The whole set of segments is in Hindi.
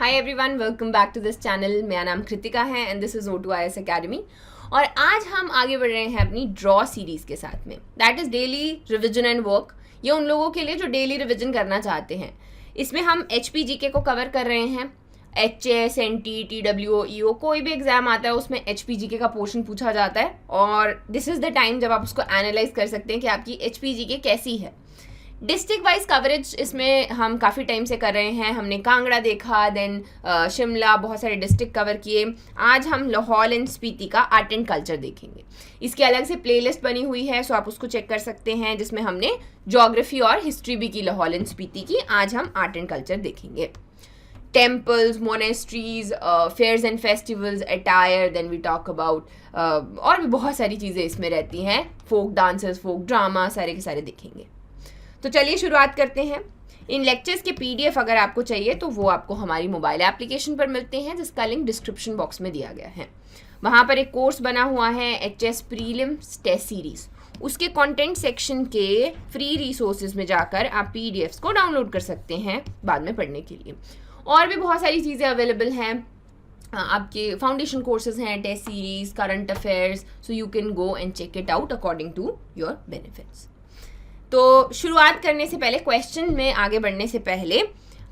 Hi everyone, welcome back to this channel. मेरा नाम कृतिका है and this is O2IS academy. और आज हम आगे बढ़ रहे हैं अपनी ड्रॉ सीरीज़ के साथ में, that is daily revision and work. ये उन लोगों के लिए जो डेली रिविजन करना चाहते हैं। इसमें हम HPGK को कवर कर रहे हैं। HS, NT, TWO, EO कोई भी एग्जाम आता है उसमें HPGK का पोर्शन पूछा जाता है और दिस इज़ द टाइम जब आप उसको एनालाइज कर सकते हैं कि आपकी HPGK कैसी है। डिस्ट्रिक्ट वाइज कवरेज इसमें हम काफ़ी टाइम से कर रहे हैं। हमने कांगड़ा देखा, देन शिमला, बहुत सारे डिस्ट्रिक्ट कवर किए। आज हम लाहौल एंड स्पीति का आर्ट एंड कल्चर देखेंगे। इसकी अलग से प्लेलिस्ट बनी हुई है, सो आप उसको चेक कर सकते हैं, जिसमें हमने ज्योग्राफी और हिस्ट्री भी की लाहौल एंड स्पीति की। आज हम आर्ट एंड कल्चर देखेंगे। Temples, monasteries, fairs and festivals, attire, then we talk about और भी बहुत सारी चीज़ें इसमें रहती हैं। फोक डांसेस, फोक ड्रामा, सारे के सारे देखेंगे। तो चलिए शुरुआत करते हैं। इन लेक्चर्स के PDF अगर आपको चाहिए तो वो आपको हमारी मोबाइल एप्लीकेशन पर मिलते हैं, जिसका लिंक डिस्क्रिप्शन बॉक्स में दिया गया है। वहाँ पर एक कोर्स बना हुआ है HS प्रीलिम्स टेस्ट सीरीज़। उसके कंटेंट सेक्शन के फ्री रिसोर्सेज में जाकर आप PDFs को डाउनलोड कर सकते हैं बाद में पढ़ने के लिए। और भी बहुत सारी चीज़ें अवेलेबल हैं। आपके फाउंडेशन कोर्सेज हैं, test series, current affairs, so you can go and check it out according to your benefits. तो शुरुआत करने से पहले, क्वेश्चन में आगे बढ़ने से पहले,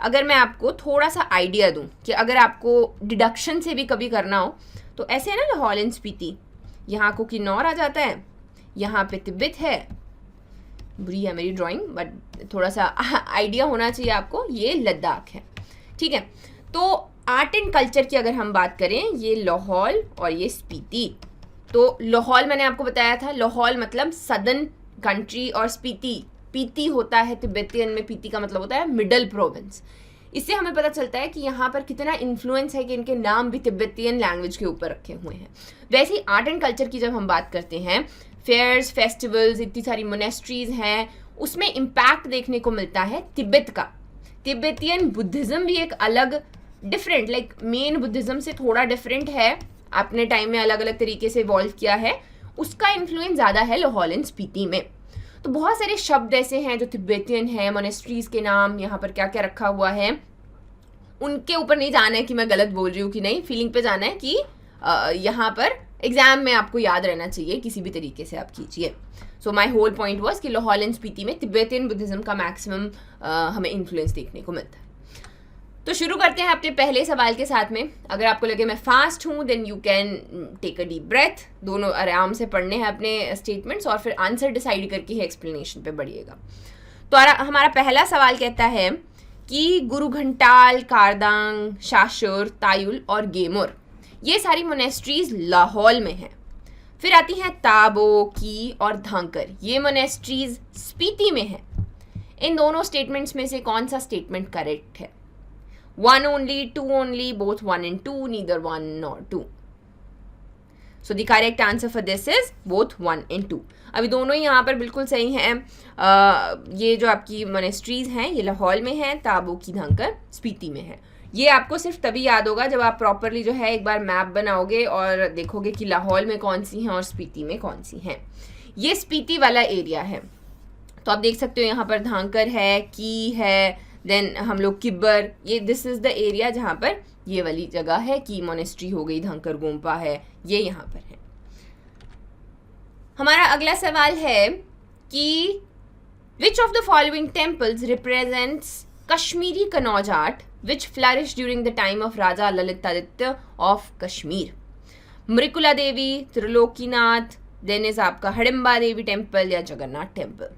अगर मैं आपको थोड़ा सा आइडिया दूं कि अगर आपको डिडक्शन से भी कभी करना हो तो ऐसे है ना, लाहौल एंड स्पीति, यहाँ को किन्नौर आ जाता है, यहाँ पे तिब्बत है। बुरी है मेरी ड्राइंग बट थोड़ा सा आइडिया होना चाहिए आपको। ये लद्दाख है, ठीक है। तो आर्ट एंड कल्चर की अगर हम बात करें, ये लाहौल और ये स्पीति। तो लाहौल मैंने आपको बताया था, लाहौल मतलब सदर्न कंट्री, और स्पीति, पीती होता है तिब्बतियन में, पीती का मतलब होता है मिडल प्रोविंस। इससे हमें पता चलता है कि यहाँ पर कितना इन्फ्लुएंस है कि इनके नाम भी तिब्बतियन लैंग्वेज के ऊपर रखे हुए हैं। वैसे ही आर्ट एंड कल्चर की जब हम बात करते हैं, फेयर्स, फेस्टिवल्स, इतनी सारी मोनेस्ट्रीज हैं, उसमें इम्पैक्ट देखने को मिलता है तिब्बत का। तिब्बतियन बुद्धिज़्म भी एक अलग डिफरेंट, लाइक मेन बुद्धिज़्म से थोड़ा डिफरेंट है, अपने टाइम में अलग अलग तरीके से इवॉल्व किया है। उसका इन्फ्लुएंस ज़्यादा है लाहौल एंड स्पीति में। तो बहुत सारे शब्द ऐसे हैं जो तिब्बतियन हैं, मोनेस्ट्रीज के नाम, यहाँ पर क्या क्या रखा हुआ है, उनके ऊपर नहीं जाना है कि मैं गलत बोल रही हूँ कि नहीं, फीलिंग पे जाना है कि यहाँ पर एग्जाम में आपको याद रहना चाहिए, किसी भी तरीके से आप कीजिए। सो माई होल पॉइंट वॉज कि लाहौल एंड स्पीति में तिब्बतियन बुद्धिज़्म का मैक्सिमम हमें इन्फ्लुएंस देखने को मिलता है। तो शुरू करते हैं अपने पहले सवाल के साथ में। अगर आपको लगे मैं फास्ट हूँ, then you can take a deep breath. दोनों आराम से पढ़ने हैं अपने स्टेटमेंट्स और फिर आंसर डिसाइड करके ही एक्सप्लेनेशन पे बढ़िएगा। तो हमारा पहला सवाल कहता है कि गुरु घंटाल, कारदांग, शाशुर, तायुल और गेमुर, ये सारी मोनेस्ट्रीज लाहौल में हैं। फिर आती हैं ताबो, की और धांकर, ये मोनेस्ट्रीज स्पीति में हैं। इन दोनों स्टेटमेंट्स में से कौन सा स्टेटमेंट करेक्ट है? One only, two only, both 1 and 2, neither 1 nor 2. So the correct answer for this is both 1 and 2. अभी दोनों ही यहाँ पर बिल्कुल सही हैं। ये जो आपकी मोनेस्ट्रीज हैं ये लाहौल में हैं, ताबो की धांकर स्पीति में है। ये आपको सिर्फ तभी याद होगा जब आप प्रॉपरली जो है एक बार मैप बनाओगे और देखोगे कि लाहौल में कौन सी हैं और स्पीति में कौन सी हैं। ये स्पीति वाला एरिया है, तो आप देख सकते हो यहाँ पर धांकर है, की है, देन हम लोग किब्बर, ये दिस इज़ द एरिया जहाँ पर ये वाली जगह है। की मोनेस्ट्री हो गई, धांकर गोम्पा है, ये यहाँ पर है। हमारा अगला सवाल है कि which of the following temples represents Kashmiri Kannauj art which flourish during the time of Raja Lalitaditya of Kashmir? Mrikula Devi, Trilokinath, then is आपका हडिम्बा देवी टेम्पल या जगन्नाथ टेम्पल।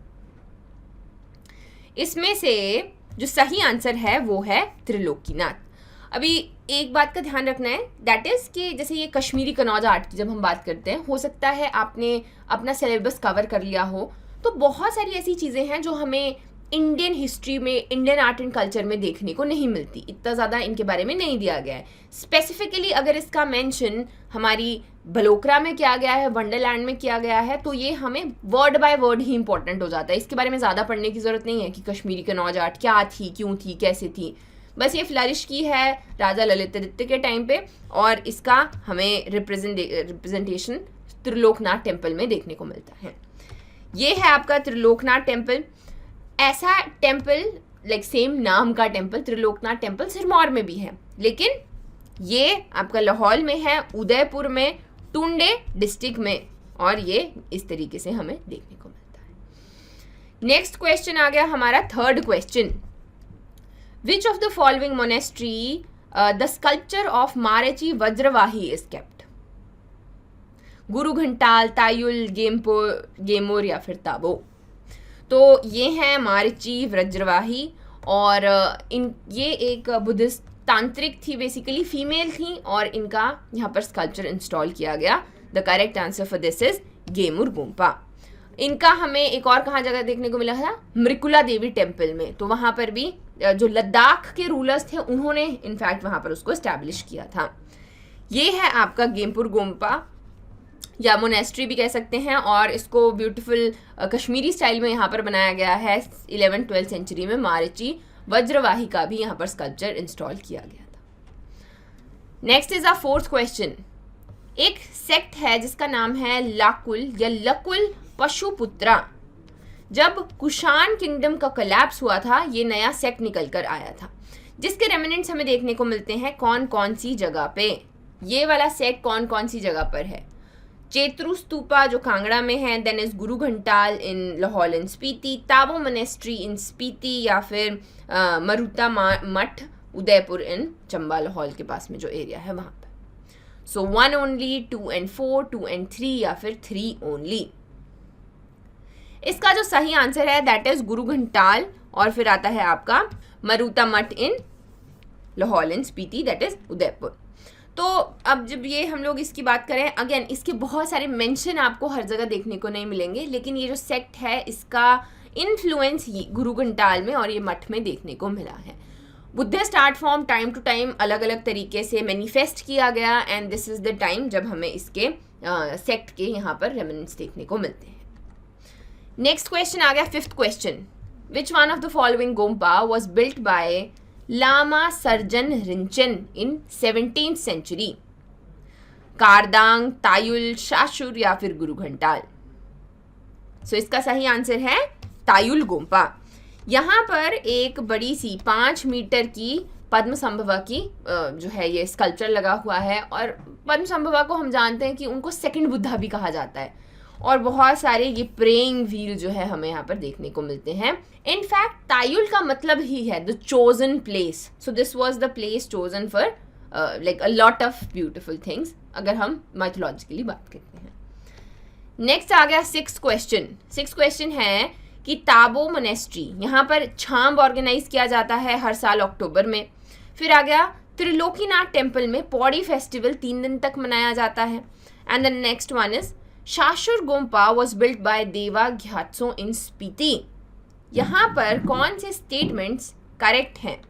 इसमें से जो सही आंसर है वो है त्रिलोकीनाथ। अभी एक बात का ध्यान रखना है, दैट इज़ कि जैसे ये कश्मीरी कनौज आर्ट की जब हम बात करते हैं, हो सकता है आपने अपना सिलेबस कवर कर लिया हो, तो बहुत सारी ऐसी चीज़ें हैं जो हमें इंडियन हिस्ट्री में, इंडियन आर्ट एंड कल्चर में देखने को नहीं मिलती। इतना ज़्यादा इनके बारे में नहीं दिया गया है। स्पेसिफिकली अगर इसका मेंशन हमारी बलोकरा में किया गया है, वंडरलैंड में किया गया है, तो ये हमें word by word he important हो जाता है। इसके बारे में ज़्यादा पढ़ने की ज़रूरत नहीं है कि कश्मीरी कनौज आर्ट क्या थी, क्यों थी, कैसे थी। बस ये फ्लरिश की है राजा ललितादित्य के टाइम पे, और इसका हमें रिप्रेजेंटेशन त्रिलोकनाथ टेम्पल में देखने को मिलता है। ये है आपका त्रिलोकनाथ टेम्पल। ऐसा टेम्पल लाइक सेम नाम का टेम्पल, त्रिलोकनाथ टेम्पल सिरमौर में भी है, लेकिन ये आपका लाहौल में है, उदयपुर में, टुंडे डिस्ट्रिक्ट में, और ये इस तरीके से हमें देखने को मिलता है। नेक्स्ट क्वेश्चन आ गया हमारा third question, which of the following monastery the sculpture of Maharchi Vajravahi is kept? Guru Ghantal, तायुल, Gemur या फिर ताबो। तो ये हैं महारची वज्रवाही, और ये एक बुद्धिस्ट तांत्रिक थी, बेसिकली फीमेल थी, और इनका यहाँ पर स्कल्पचर इंस्टॉल किया गया। The correct answer for this is Gemur Gompa. इनका हमें एक और कहाँ जगह देखने को मिला था? मृकुला देवी टेम्पल में। तो वहाँ पर भी जो लद्दाख के रूलर्स थे उन्होंने इनफैक्ट वहाँ पर उसको एस्टैब्लिश किया था। ये है आपका गेमुर गोम्पा, या मोनेस्ट्री भी कह सकते हैं, और इसको ब्यूटीफुल कश्मीरी स्टाइल में यहाँ पर बनाया गया है। 11th-12th सेंचुरी में महारची वज्रवाही का भी यहाँ पर स्कल्पचर इंस्टॉल किया गया था। Next is a fourth question. एक सेक्ट है जिसका नाम है लाकुल या लकुल पशुपुत्रा। जब कुषाण किंगडम का कोलैप्स हुआ था, ये नया सेक्ट निकल कर आया था, जिसके रेमिनेंट्स हमें देखने को मिलते हैं कौन कौन सी जगह पे। ये वाला सेक्ट कौन कौन सी जगह पर है? चेत्रु स्तूपा जो कांगड़ा में है, then is Guru Ghantal in Lahaul and Spiti, Tabo monastery in Spiti, या फिर मरुता मठ उदयपुर इन चंबा लाहौल के पास में जो एरिया है वहाँ पर। सो 1 ओनली, 2 and 4, 2 and 3, या फिर 3 ओनली। इसका जो सही आंसर है दैट इज गुरु घंटाल, और फिर आता है आपका Maruta Math in Lahaul and Spiti, that is Udaipur. तो अब जब ये हम लोग इसकी बात करें, अगेन इसके बहुत सारे मेंशन आपको हर जगह देखने को नहीं मिलेंगे, लेकिन ये जो सेक्ट है इसका इन्फ्लुएंस गुरु घंटाल में और ये मठ में देखने को मिला है। Buddhist art form time to time अलग अलग तरीके से मैनिफेस्ट किया गया, and this is the time जब हमें इसके सेक्ट के यहाँ पर रेमिनेंट्स देखने को मिलते हैं। नेक्स्ट क्वेश्चन आ गया 5th question. Which one of the following gompa was built by lama Surjan Rinchen in 17th century? Kardang, Tayul, Shashur या फिर गुरु घंटाल। सो इसका सही आंसर है तायुल गोम्पा। यहाँ पर एक बड़ी सी 5 मीटर की पद्म संभवा की जो है ये स्कल्पचर लगा हुआ है, और पद्म संभवा को हम जानते हैं कि उनको सेकंड बुद्धा भी कहा जाता है, और बहुत सारे ये प्रेइंग व्हील जो है हमें यहाँ पर देखने को मिलते हैं। इनफैक्ट तायुल का मतलब ही है the chosen place, so this was the place chosen for like a lot of beautiful things, अगर हम माइथोलॉजिकली बात करते हैं। नेक्स्ट आ गया 6th क्वेश्चन। 6th क्वेश्चन है कि ताबो मोनेस्ट्री, यहाँ पर छांब ऑर्गेनाइज किया जाता है हर साल अक्टूबर में। फिर आ गया त्रिलोकीनाथ टेम्पल में पौड़ी फेस्टिवल 3 दिन तक मनाया जाता है। And the next one is Shashur Gompa was built bye देवा घ्यात्सो इन स्पीति। यहाँ पर कौन से स्टेटमेंट्स करेक्ट हैं?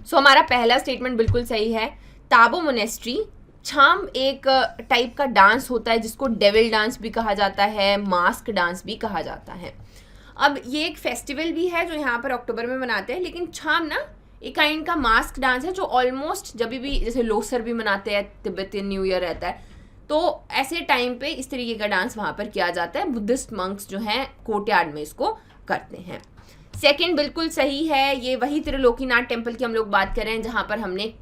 सो हमारा पहला स्टेटमेंट बिल्कुल सही है। ताबो मोनेस्ट्री, छाम एक टाइप का डांस होता है जिसको डेविल डांस भी कहा जाता है, मास्क डांस भी कहा जाता है। अब ये एक फेस्टिवल भी है जो यहाँ पर अक्टूबर में मनाते हैं, लेकिन छाम ना एक काइंड का मास्क डांस है जो ऑलमोस्ट जब भी जैसे लोसर भी मनाते हैं, तिब्बतियन न्यू ईयर रहता है, तो ऐसे टाइम पे इस तरीके का डांस वहाँ पर किया जाता है। बुद्धिस्ट मंक्स जो हैं कोर्टयार्ड में इसको करते हैं। सेकंड बिल्कुल सही है, ये वही त्रिलोकीनाथ टेम्पल की हम लोग बात कर रहे हैं जहाँ पर हमने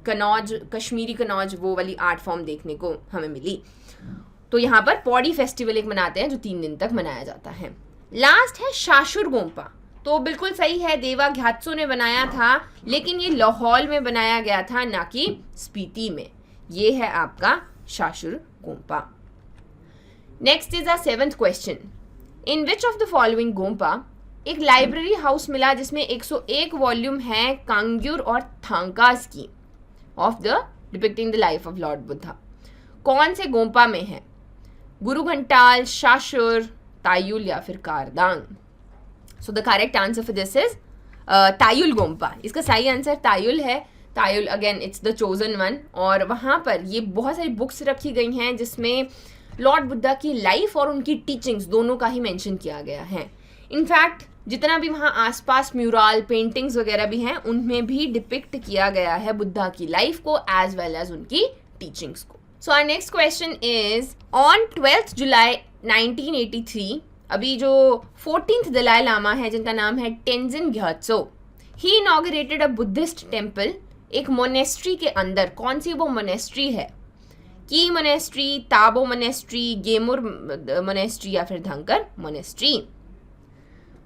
कनौज, कश्मीरी कनौज वो वाली आर्ट फॉर्म देखने को हमें मिली। तो यहाँ पर पौड़ी फेस्टिवल एक मनाते हैं जो 3 दिन तक मनाया जाता है। लास्ट है शाशुर गोम्पा, तो बिल्कुल सही है, देवा घ्यात्सो ने बनाया था, लेकिन ये लाहौल में बनाया गया था ना कि स्पीति में। ये है आपका Shashur Gompa. Next is a 7th question. In which of the following gompa एक लाइब्रेरी हाउस मिला जिसमें 101 वॉल्यूम है कांग्यूर और थांकास की of the depicting the life of Lord Buddha? कौन से गोम्पा में है? गुरु घंटाल, शाशुर, तायुल या फिर Kardang? So the correct answer for this is Tayul Gompa. इसका सही आंसर तायुल है। Tayul again it's the chosen one, और वहाँ पर ये बहुत सारी बुक्स रखी गई हैं जिसमें लॉर्ड बुद्धा की लाइफ और उनकी टीचिंग्स दोनों का ही मेंशन किया गया है। इनफैक्ट जितना भी वहाँ आसपास म्यूरल पेंटिंग्स वगैरह भी हैं उनमें भी डिपिक्ट किया गया है बुद्धा की लाइफ को एज वेल एज उनकी टीचिंग्स को। So our next question is on 12th July 1983 अभी जो 14th दलाई लामा है जिनका नाम है Tenzin Gyatso, he inaugurated a Buddhist temple एक मोनेस्ट्री के अंदर. कौन सी वो मोनेस्ट्री है? Key monastery, Tabo monastery, Gemur monastery या फिर Dhankar monastery.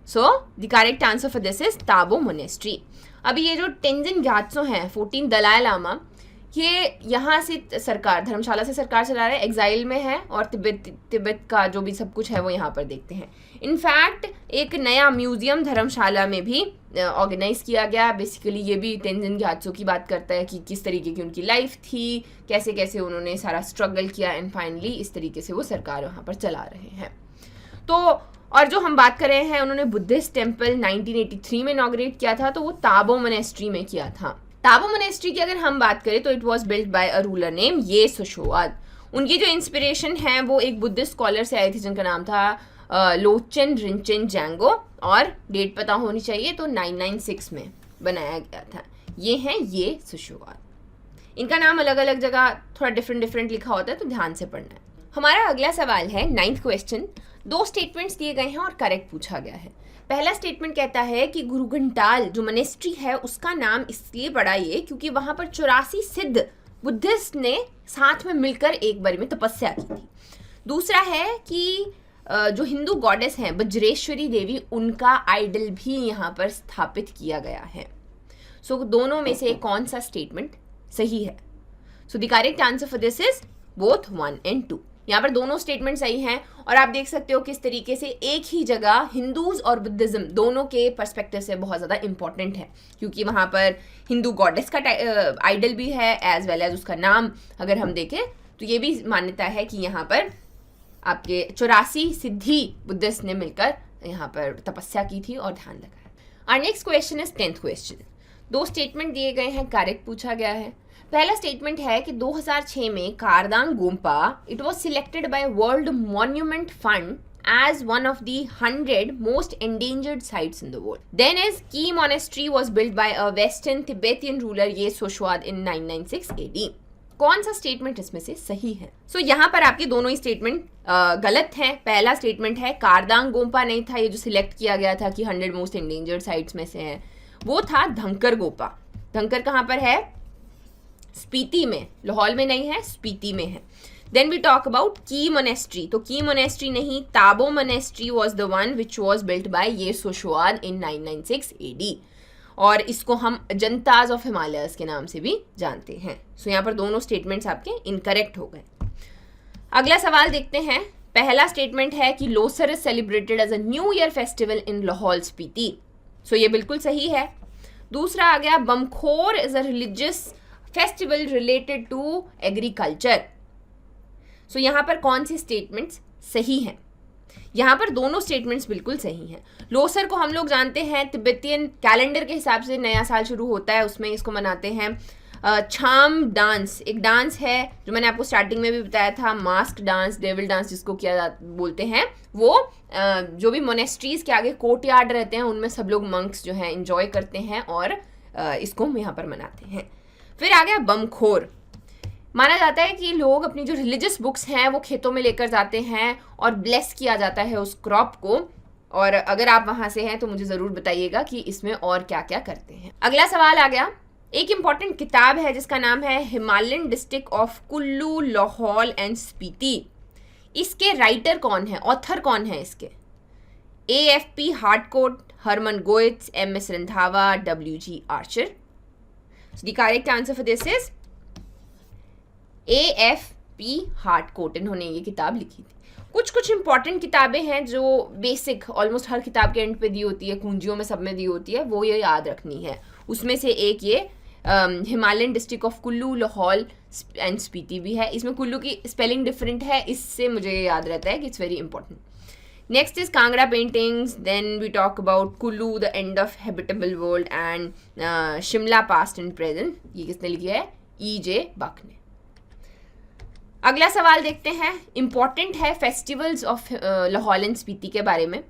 So the correct answer for this is Tabo monastery. अभी ये जो टेंजिन ग्यात्सो हैं 14 दलाई लामा, ये यहाँ से सरकार, धर्मशाला से सरकार चला रहे, एग्जाइल में है और तिब्बत का जो भी सब कुछ है वो यहाँ पर देखते हैं. इनफैक्ट एक नया म्यूजियम धर्मशाला में भी ऑर्गेनाइज किया गया. बेसिकली ये भी तेंजिन ग्यात्सो की बात करता है कि किस तरीके की उनकी लाइफ थी, कैसे कैसे उन्होंने सारा स्ट्रगल किया एंड फाइनली इस तरीके से वो सरकार वहाँ पर चला रहे हैं. तो और जो हम बात कर रहे हैं, उन्होंने बुद्धिस्ट टेम्पल 1983 में इनॉग्रेट किया था, तो वो ताबो मोनेस्ट्री में किया था. ताबो मोनेस्ट्री की अगर हम बात करें तो it was built bye a ruler name ये सोशोआद. उनकी जो इंस्पिरेशन है वो एक बुद्धिस्ट स्कॉलर से आई थी जिनका नाम था लोचन रिंचन जैंगो, और डेट पता होनी चाहिए, तो 996 में बनाया गया था. ये हैं ये सोशोआद. इनका नाम अलग अलग जगह थोड़ा डिफरेंट लिखा होता है, तो ध्यान से पढ़ना है. हमारा अगला सवाल है 9th क्वेश्चन. 2 स्टेटमेंट्स दिए गए हैं और करेक्ट पूछा गया है. पहला स्टेटमेंट कहता है कि गुरु घंटाल जो मोनेस्ट्री है उसका नाम इसलिए पड़ा ये क्योंकि वहां पर 84 सिद्ध बुद्धिस्ट ने साथ में मिलकर एक बार में तपस्या की थी. दूसरा है कि जो हिंदू गॉडेस हैं वज्रेश्वरी देवी, उनका आइडल भी यहाँ पर स्थापित किया गया है. सो दोनों में से कौन सा स्टेटमेंट सही है? सो the correct answer for this is both 1 and 2. यहाँ पर दोनों स्टेटमेंट सही हैं और आप देख सकते हो किस तरीके से एक ही जगह हिंदूज और बुद्धिज्म दोनों के पर्सपेक्टिव से बहुत ज़्यादा इंपॉर्टेंट है, क्योंकि वहाँ पर हिंदू गॉडेस का आइडल भी है एज वेल एज उसका नाम अगर हम देखें तो ये भी मान्यता है कि यहाँ पर आपके 84 सिद्धि बुद्धिस्ट ने मिलकर यहाँ पर तपस्या की थी और ध्यान लगाया. Our next question is 10th question. 2 statement दिए गए हैं, करेक्ट पूछा गया है. पहला स्टेटमेंट है कि 2006 में Kardang Gompa it was selected by World Monument Fund as one of the 100 most endangered sites in the world. Then is Ki Monastery was built by a Western Tibetan ruler Ye Soshwad in 996 AD. कौन सा स्टेटमेंट इसमें से सही है? यहाँ पर आपके दोनों ही स्टेटमेंट गलत हैं. पहला स्टेटमेंट है कारदांग गोम्पा नहीं था ये जो सिलेक्ट किया गया था कि 100 मोस्ट एंडेंजर्ड साइट्स में से है, वो था धंकर गोपा. धंकर कहाँ पर है? स्पीति में, लाहौल में नहीं है, स्पीति में है. देन वी टॉक अबाउट की मोनेस्ट्री. तो की मोनेस्ट्री नहीं, Tabo monastery was the one which was built bye ये सोशवाद इन 996 AD. और इसको हम अजंताज ऑफ हिमालयस के नाम से भी जानते हैं. सो यहाँ पर दोनों स्टेटमेंट्स आपके इनकरेक्ट हो गए. अगला सवाल देखते हैं. पहला स्टेटमेंट है कि Losar is celebrated as a new year festival in Lahaul Spiti. So ये बिल्कुल सही है. दूसरा आ गया Bamkhor is a religious festival related to agriculture. So यहाँ पर कौन सी स्टेटमेंट्स सही हैं? यहाँ पर दोनों स्टेटमेंट्स बिल्कुल सही हैं. लोसर को हम लोग जानते हैं तिब्बतियन कैलेंडर के हिसाब से नया साल शुरू होता है, उसमें इसको मनाते हैं. छाम डांस एक डांस है जो मैंने आपको स्टार्टिंग में भी बताया था, मास्क डांस, डेविल डांस जिसको बोलते हैं. वो जो भी मोनेस्ट्रीज के आगे कोर्टयार्ड रहते हैं उनमें सब लोग मंक्स जो हैं इंजॉय करते हैं और इसको हम यहाँ पर मनाते हैं. फिर आ गया बमखोर. माना जाता है कि लोग अपनी जो रिलीजियस बुक्स हैं वो खेतों में लेकर जाते हैं और ब्लेस किया जाता है उस क्रॉप को. और अगर आप वहाँ से हैं तो मुझे ज़रूर बताइएगा कि इसमें और क्या क्या करते हैं. अगला सवाल आ गया. एक इम्पॉर्टेंट किताब है जिसका नाम है Himalayan district of Kullu, Lahaul and Spiti. इसके राइटर कौन है, ऑथर कौन है इसके? AFP Harcourt, Hermann Goetz, MS Randhawa, WG Archer. The correct answer for this is AFP Harcourt. इन्होंने ये किताब लिखी थी. कुछ इंपॉर्टेंट किताबें हैं जो बेसिक ऑलमोस्ट हर किताब के एंड पे दी होती है, कुंजियों में सब में दी होती है, वो ये याद रखनी है. उसमें से एक ये Himalayan district of Kullu, Lahaul and Spiti भी है. इसमें कुल्लू की स्पेलिंग डिफरेंट है, इससे मुझे याद रहता है कि it's very important. Next is Kangra paintings. Then we talk about Kullu, the end of habitable world and Shimla past and present. ये किसने लिखी है? EJ बक ने. अगला सवाल देखते हैं. इंपॉर्टेंट है festivals of Lahaul and Spiti के बारे में.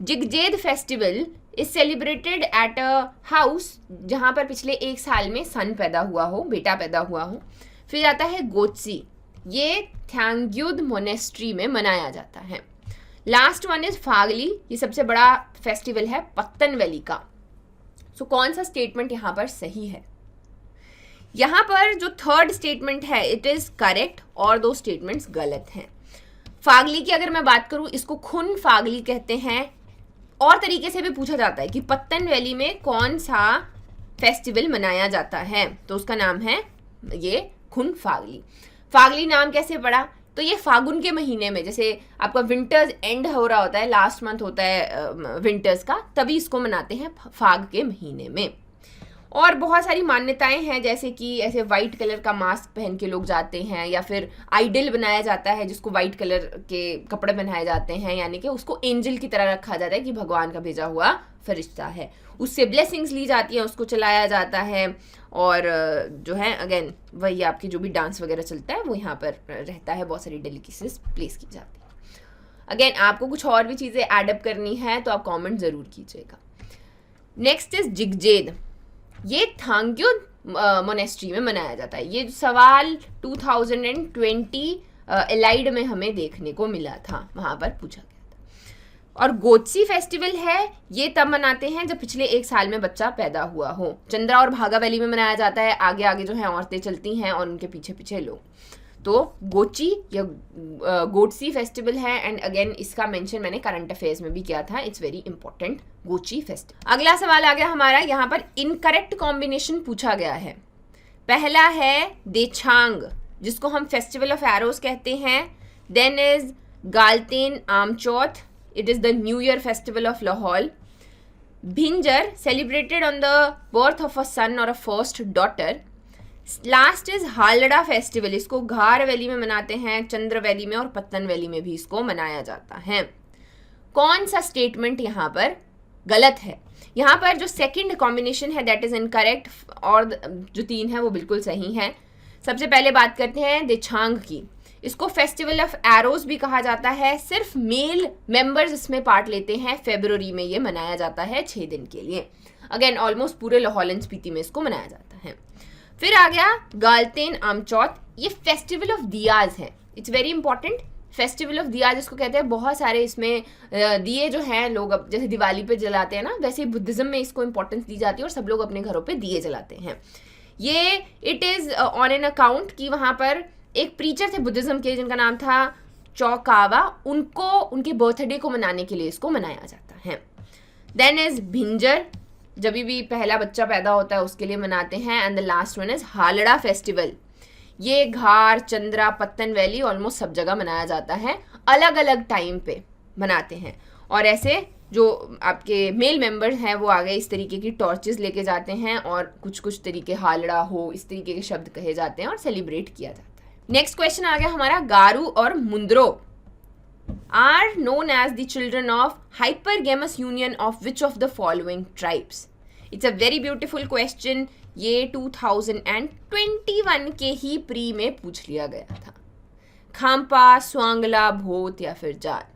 Jigjed festival is celebrated at a house जहाँ पर पिछले 1 साल में सन पैदा हुआ हो, बेटा पैदा हुआ हो. फिर आता है गोत्सी. ये थ्यांग्युद मोनेस्ट्री में मनाया जाता है. लास्ट वन इज फागली, ये सबसे बड़ा फेस्टिवल है पत्तन वैली का। सो कौन सा स्टेटमेंट यहाँ पर सही है? यहाँ पर जो थर्ड स्टेटमेंट है इट इज करेक्ट और 2 स्टेटमेंट्स गलत हैं। फागली की अगर मैं बात करूं, इसको खुन फागली कहते हैं। और तरीके से भी पूछा जाता है कि पत्तन वैली में कौन सा फेस्टिवल मनाया जाता है, तो उसका नाम है ये खुन फागली। फागली नाम कैसे पड़ा? तो ये फागुन के महीने में, जैसे आपका विंटर्स एंड हो रहा होता है, लास्ट मंथ होता है विंटर्स का, तभी इसको मनाते हैं फाग के महीने में। और बहुत सारी मान्यताएं हैं, जैसे कि ऐसे वाइट कलर का मास्क पहन के लोग जाते हैं, या फिर आइडल बनाया जाता है जिसको वाइट कलर के कपड़े पहनाए जाते हैं, यानी कि उसको एंजल की तरह रखा जाता है कि भगवान का भेजा हुआ फरिश्ता है। उससे ब्लेसिंग्स ली जाती हैं, उसको चलाया जाता है। और जो है अगेन वही आपकी जो भी डांस वगैरह चलता है वो यहाँ पर रहता है, बहुत सारी डेलिकेसीज प्लेस की जाती है। अगेन आपको कुछ और भी चीज़ें एडअप करनी है तो आप कॉमेंट ज़रूर कीजिएगा। नेक्स्ट इज जिगजेद, ये थांग्यो मोनेस्ट्री में मनाया जाता है। ये सवाल 2020 एलाइड में हमें देखने को मिला था, वहाँ पर पूछा गया था। और गोत्सी फेस्टिवल है, ये तब मनाते हैं जब पिछले 1 साल में बच्चा पैदा हुआ हो। चंद्रा और भागा वैली में मनाया जाता है, आगे आगे जो है औरतें चलती हैं और उनके पीछे पीछे लोग। तो गोची या गोटसी फेस्टिवल है, एंड अगेन इसका मेंशन मैंने करंट अफेयर्स में भी किया था, it's very important, Gochi festival. अगला सवाल आ गया हमारा, यहाँ पर इनकरेक्ट कॉम्बिनेशन पूछा गया है। पहला है देछांग, जिसको हम फेस्टिवल ऑफ एरोस कहते हैं। Then is Galten Amchoth, it is the new year festival of Lahaul. Bhinjar, celebrated on the birth of a son और a first daughter. Last is Halda festival, इसको घार वैली में मनाते हैं, चंद्र वैली में और पत्तन वैली में भी इसको मनाया जाता है। कौन सा स्टेटमेंट यहाँ पर गलत है? यहाँ पर जो सेकंड कॉम्बिनेशन है दैट इज इनकरेक्ट, और जो 3 है वो बिल्कुल सही है। सबसे पहले बात करते हैं देछांग की। इसको फेस्टिवल ऑफ एरोस भी कहा जाता है। सिर्फ मेल मेंबर्स इसमें पार्ट लेते हैं। फरवरी में ये मनाया जाता है 6 दिन के लिए। अगेन ऑलमोस्ट पूरे लाहौल एंड स्पीति में इसको मनाया जाता है। फिर आ गया गालतेन आमचौथ, ये फेस्टिवल ऑफ दियाज है। It's very important, festival of diyas इसको कहते हैं। बहुत सारे इसमें दिए जो हैं लोग अब जैसे दिवाली पे जलाते हैं ना, वैसे बुद्धिज्म में इसको इंपॉर्टेंस दी जाती है और सब लोग अपने घरों पे दिए जलाते हैं। ये it is on an account कि वहाँ पर एक प्रीचर थे बुद्धिज्म के जिनका नाम था चौकावा, उनको उनके बर्थडे को मनाने के लिए इसको मनाया जाता है। देन इज भिंजर, जब भी पहला बच्चा पैदा होता है उसके लिए मनाते हैं। And the last one is Halda festival, ये घार, चंद्रा, पत्तन वैली ऑलमोस्ट सब जगह मनाया जाता है, अलग अलग टाइम पे मनाते हैं। और ऐसे जो आपके मेल मेंबर्स हैं वो आगे इस तरीके की टॉर्चेस लेके जाते हैं और कुछ कुछ तरीके हालड़ा हो इस तरीके के शब्द कहे जाते हैं और सेलिब्रेट किया जाता है। नेक्स्ट क्वेश्चन आ गया हमारा, गारू और मुंद्रो are known as the children of hypergamous union of which of the following tribes? It's a very beautiful question. ये 2021 के ही प्री में पूछ लिया गया था। खाम्पा, स्वांगला, भोत या फिर जाट?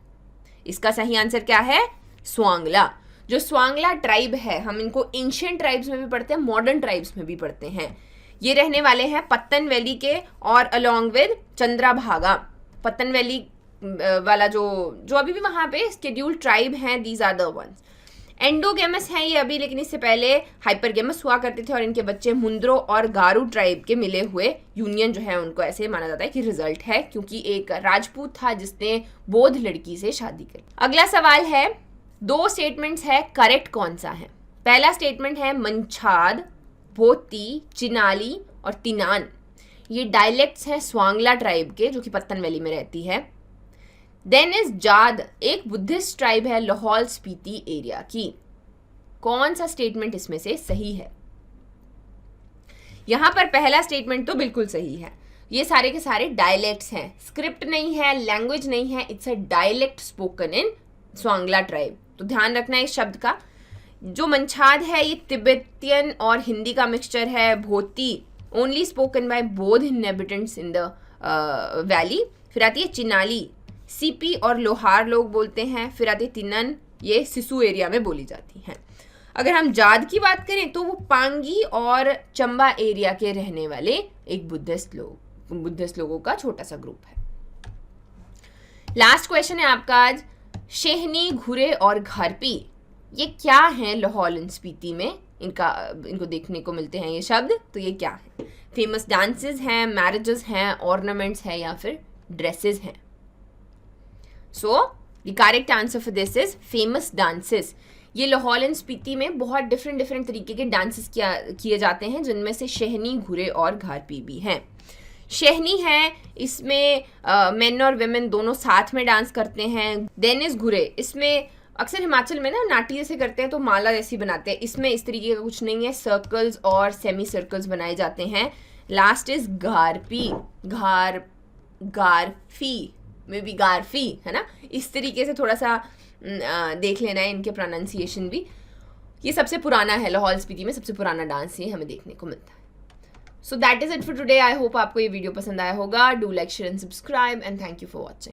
इसका सही आंसर क्या है? स्वांगला। जो स्वांगला ट्राइब है, हम इनको एंशिएंट ट्राइब्स में भी पढ़ते हैं, मॉडर्न ट्राइब्स में भी पढ़ते हैं। ये रहने वाले हैं पत्तन वैली के और अलोंग विद चंद्राभागा। पत्तन वैली वाला जो अभी भी वहाँ पे स्केड्यूल्ड ट्राइब हैं, these are the ones. Endogamous हैं ये अभी, लेकिन इससे पहले हाइपरगेमस हुआ करते थे और इनके बच्चे मुंद्रो और गारू ट्राइब के मिले हुए यूनियन जो है उनको ऐसे माना जाता है कि रिजल्ट है, क्योंकि एक राजपूत था जिसने बौद्ध लड़की से शादी करी। अगला सवाल है, 2 स्टेटमेंट्स है, करेक्ट कौन सा है? पहला स्टेटमेंट है मंछाद, भोती, चिनाली और तिनान, ये डायलेक्ट्स हैं स्वांगला ट्राइब के जो कि पत्तन वैली में रहती है। देन इज जाद, एक बुद्धिस्ट ट्राइब है लाहौल स्पीति एरिया की। कौन सा स्टेटमेंट इसमें से सही है? यहां पर पहला स्टेटमेंट तो बिल्कुल सही है। ये सारे के सारे डायलेक्ट्स हैं, स्क्रिप्ट नहीं है, लैंग्वेज नहीं है, it's a dialect spoken in Swangla tribe. तो ध्यान रखना है इस शब्द का। जो मंछाद है ये तिब्बतियन और हिंदी का मिक्सचर है। भोती ओनली स्पोकन बाय बौद्ध इनहेबिटेंट्स इन द वैली। फिर आती है चिनाली, सीपी और लोहार लोग बोलते हैं। फिर आती है तिनन, ये सिसु एरिया में बोली जाती हैं। अगर हम जाद की बात करें तो वो पांगी और चंबा एरिया के रहने वाले एक बुद्धिस्ट लोगों का छोटा सा ग्रुप है। लास्ट क्वेश्चन है आपका आज, शेहनी, घुरे और घारपी, ये क्या है लाहौल एंड स्पीति में, इनको देखने को मिलते हैं ये शब्द, तो ये क्या है? फेमस डांसेस हैं, मैरिजेस हैं, ऑर्नामेंट्स हैं या फिर ड्रेसेस हैं? सो the correct answer for this is famous dances. ये लाहौल एंड स्पीति में बहुत डिफरेंट तरीके के डांसेस किए जाते हैं, जिनमें से शेहनी, घुरे और घारपी भी हैं। शेहनी है, इसमें मेन और वेमेन दोनों साथ में डांस करते हैं। देन इज घुरे, इसमें अक्सर हिमाचल में ना नाटी जैसे करते हैं तो माला जैसी बनाते हैं, इसमें इस तरीके का कुछ नहीं है, सर्कल्स और सेमी सर्कल्स बनाए जाते हैं। लास्ट इज घारपी, गारफी, मे बी गारफी है ना, इस तरीके से थोड़ा सा देख लेना है इनके प्रोनाउंसिएशन भी। ये सबसे पुराना है, लाहौल स्पीति में सबसे पुराना डांस ये हमें देखने को मिलता है। So that is it for today. I hope आपको ये वीडियो पसंद आया होगा। Do like, share and subscribe and thank you for watching.